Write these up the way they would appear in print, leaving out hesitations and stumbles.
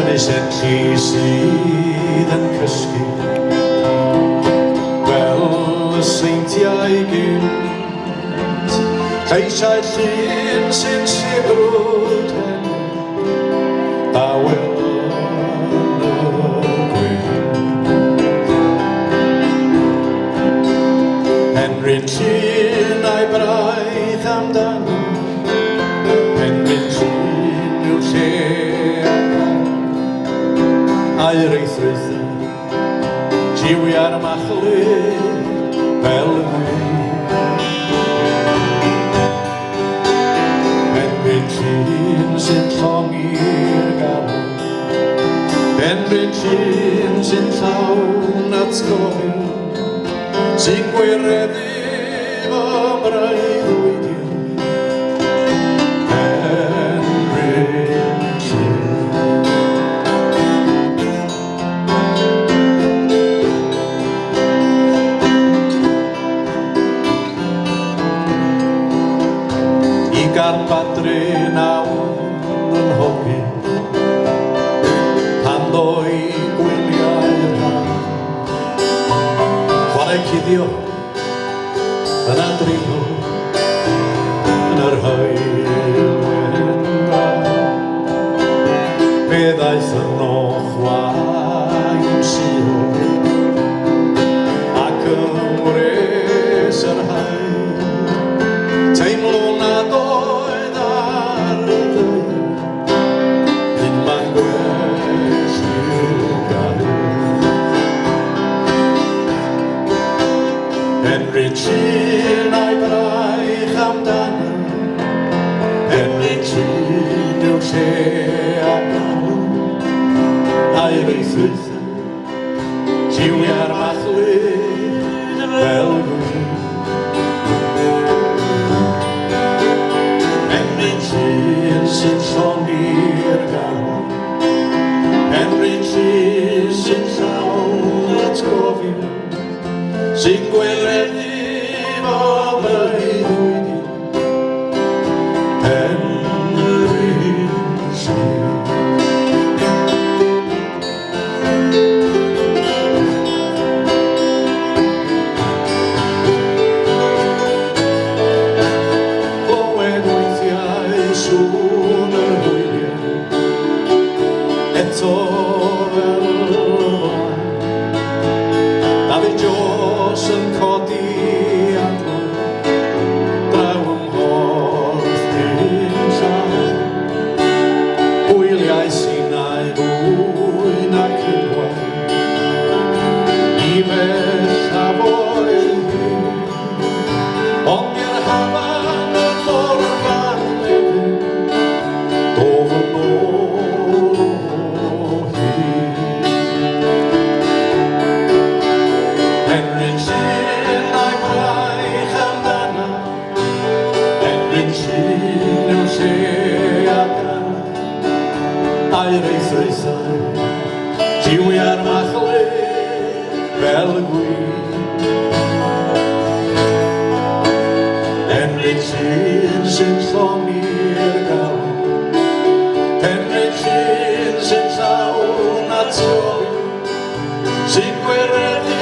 Ynys Enlli sydd yn cysgu fel y seintiau gynt, lleisiau llun sy'n sibrwd hen a wel yn y gwyn. Henryn llun a'i braidd amdano, Henryn llun yw'r lle a'r eithrytha, jiwi ar machlu fel y gwyn. Henryn llun sy'n llongi'r galw, Henryn llun sy'n llawn atgofyn, sy'n gwireddu fo braidd wydion. Gar badri nawr yn hogi pan ddoi gwyliau'r rhan, chwarae cuddio yn adringo yn yr haelwen rhan. Fe ddaeth yno chwaim sydd ac ymwres yr hael, teimlo nad oedd ar y ddwy, un ma'n gwell i'w gael. Henryn llun a'i braich amdano, Henryn llun yw'r lle a galw, a'r eithrytha, jiwi ar machlu fel gwyn. Sy'n llongi'r galw, Henryn llun sy'n llawn atgofyn, sy'n gwireddu fo braidd wydion. Henryn llun. Eto fel y blaen, Dafydd Jones yn codi adlon, draw ym Mhorth Dinllaw. Hwyliau sy'n ei fwy nac unwaith, i bell a foel hyn, ond i'r hafan y morfan nefyn, dofn Henryn llun a'i braich amdano, Henryn llun yw'r lle a galw, a'r eithrythau, jiwi ar machlu fel y gwyn. Henryn llun sy'n llongi'r galw, Henryn llun sy'n llawn atgofyn, sy'n gwireddu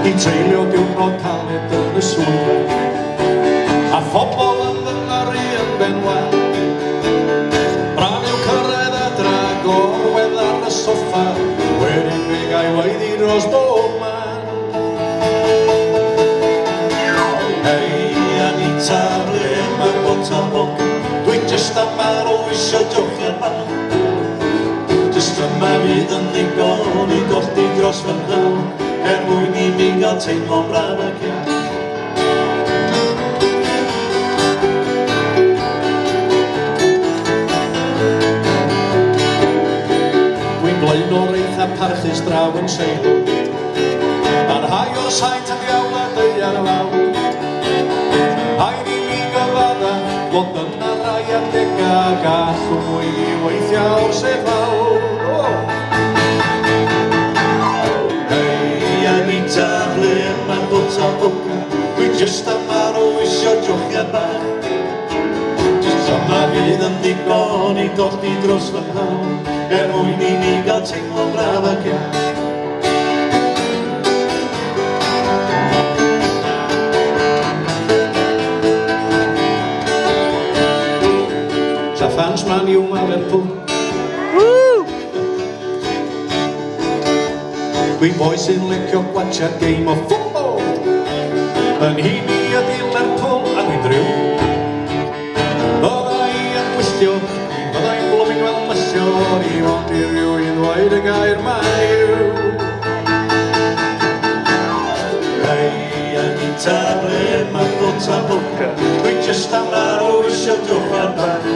i treulio diwrnod caled yn y swyddfa, a phobl yn ddyngharu yn benwan. Bran i'w cyrraedd adra gorwedd ar y soffa, wedyn fe gai waeddi dros bob man. Hei Anita, ble mae'r bota bog, dwi'n jyst am ar o isio diwchiad man. Jyst yma fydd yn ddigon i golli dros fy nhw, mwyn i mi gael teimlo'n braf ac iach. Dwi'n blaen o'r eitha parchus draw yn seilw, a'r hai o'r saint yn diawla dy ar law. Haid i mi gyfadda Lotana raya te cagas, muy weithiau se fawr. Hei, Anita, ble mae'n dod a boca, dwi jyst am arw isio jochiad bach. Jyst am na fydd yn ddigon I dodi dros fy hawl, mwyn I ni gael teimlo braf ac iach. Fans Man U a Lerpwl. Dwi boi sy'n licio gwachad game o ffwtbol. Yn hini ydi Lerpwl a dwi'n driw. Fydda I yn gwystio, fydda i'n blwming fel mysio, I fod I rywun ddweud y gair Maniw. Hei, Anita, ble mae'n dod a boca, dwi jyst am arw isio jochiad bach.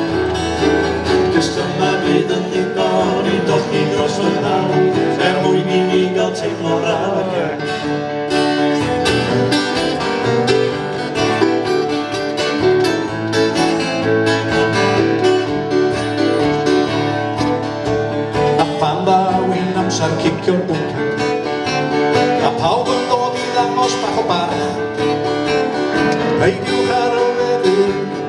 Jyst yma fydd yn ddigon I dodi dros fy hawl, mwyn I ni gael teimlo braf ac iach. A phan dda wyn amser cicio'r bwnca, a pawb yn dod I ddangos bach o bach. Peidiwch ar y beddi,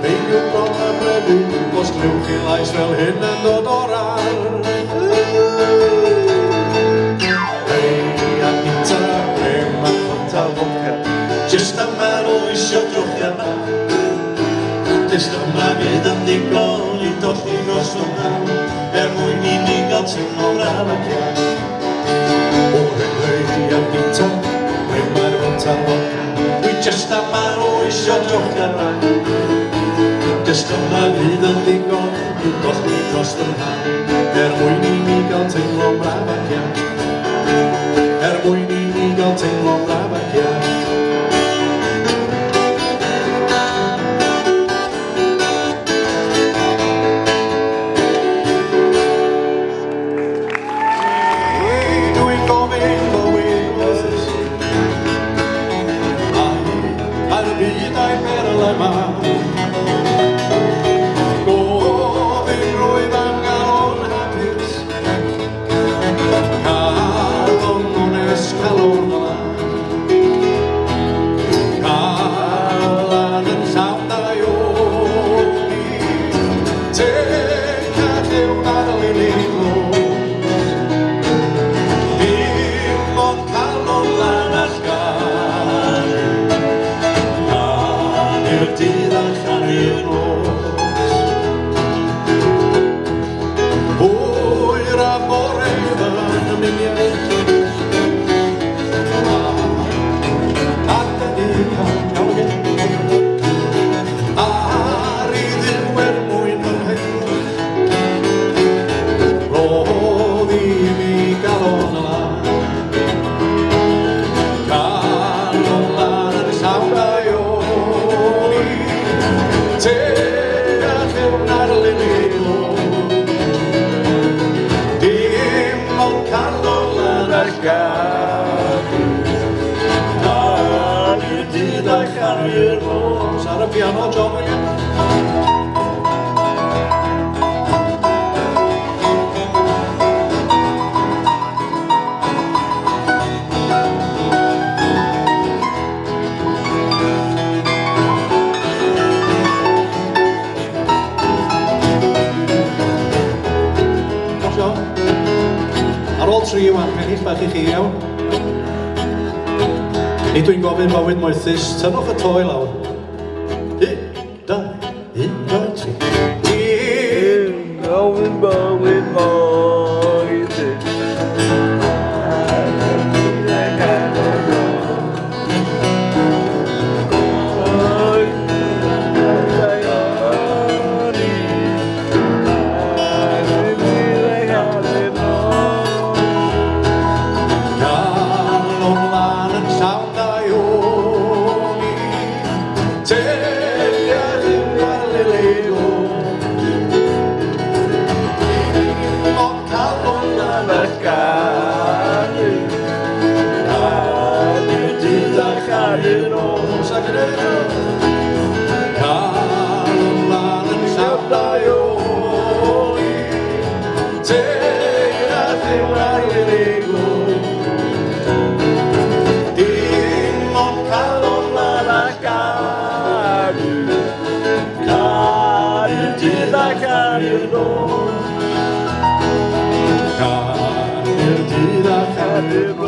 peidiwch bron a bredu, os glywch I lais fel hyn yn dod o'r ar. Hei, Anita, ble mae'n dod a boca, jyst am arw isio jochiad bach. Jyst yma fydd yn ddigon I dodi dros fy hawl, mwyn I ni gael teimlo braf ac iach. O hei, Anita, ble mae'n dod a boca, dwi jyst am arw isio jochiad bach. Jyst yma fydd yn ddigon I dodi dros fy hawl, mwyn I ni gael teimlo braf ac iach. Mwyn I ni gael teimlo braf ac iach. Dwi'n gofyn bywyd wrthys, ar y byd a'i berlau ma. Ar y piano, John Williams. Ar ôl 3 wan, ennill bach I chi iawn. Nid dwi'n gofyn bywyd moethus, tynwch y toi lawr. 1, 2, 1, 2, 3. Dwi'n gofyn bywyd moethus. Caerdydd a Caerdydd.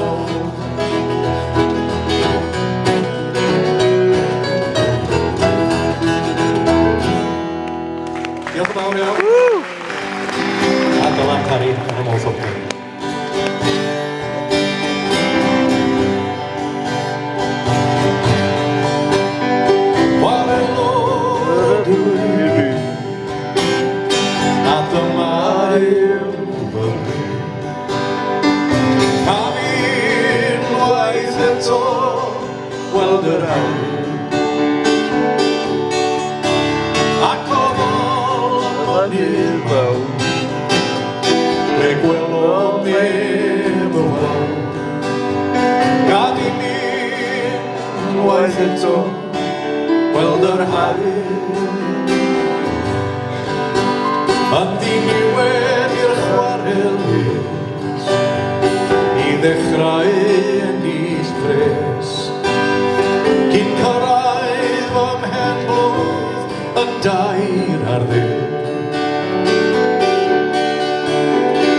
Diolch yn fawr iawn. A Dylan Parry, yn y modd o Parry. A dyma yw fy ngri. Am unwaith eto weld yr hawl. Ac o fol i'r fawr, fe gwelwn neb o fawr. Gad i mi unwaith eto weld yr hawl. Yn ddiniwed i'r chwarel nes, i ddechrau yn is bres. Cyn cyrraedd fy mhen blwydd yn dair ar ddeg.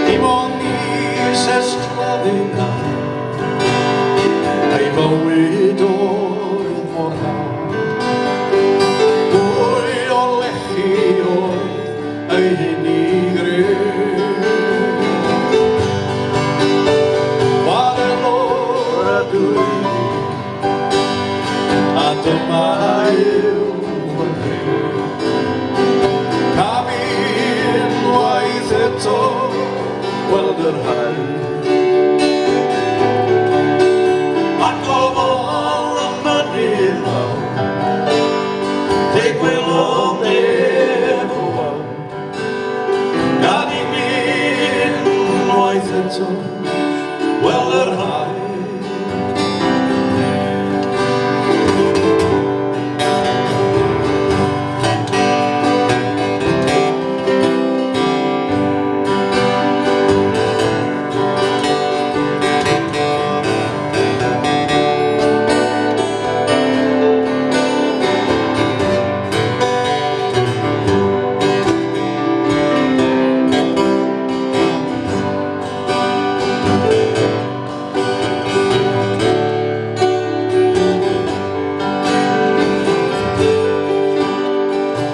Dim ond is esgladdu na, ei fywyd oedd mor hawdd. Pwy o lechi oedd ei unigryw. Chwarelwr a dwi, a dyma yw fy ngryw. Cam unwaith eto weld yr hawl. Ac o fol y mynydd mawr, fe gwelwn neb o fawr. Gad i mi unwaith eto weld yr hawl.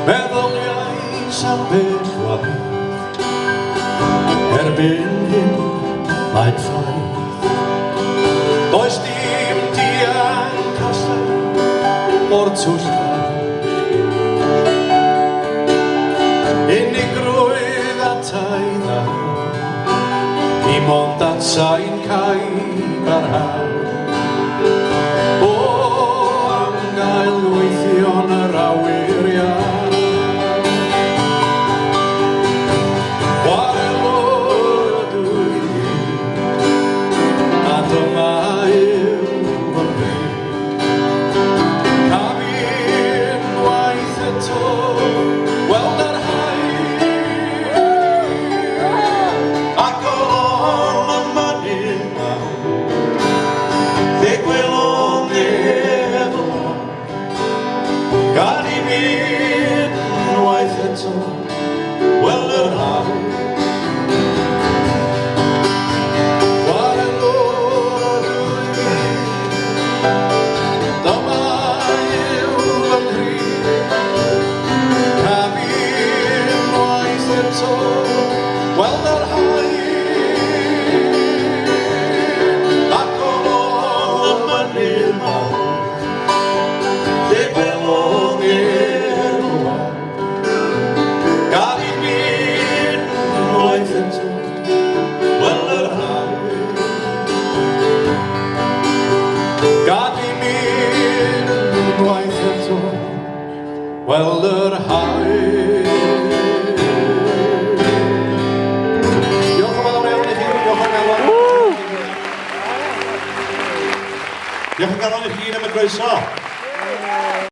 Meddyliais am beth waith, erbyn hyn mae'n ffaith. Does dim dian casau o'r twlla, unigrwydd a taidda, dim ond atsain caib ar hawl. O am gael gweithion yr awiriad, gad i mi unwaith eto weld yr hawl. Chwarelwr a dwi, dyma yw fy ngri. Cam unwaith eto weld yr hawl. Ac o fol y mynydd mawr, fe gwelwn neb o fawr. Gad i mi unwaith eto weld yr hawl. Gad i mi unwaith eto weld yr hawl. Diolch yn fawr iawn i chi, diolch yn galon. Diolch yn galon i chi am y croeso.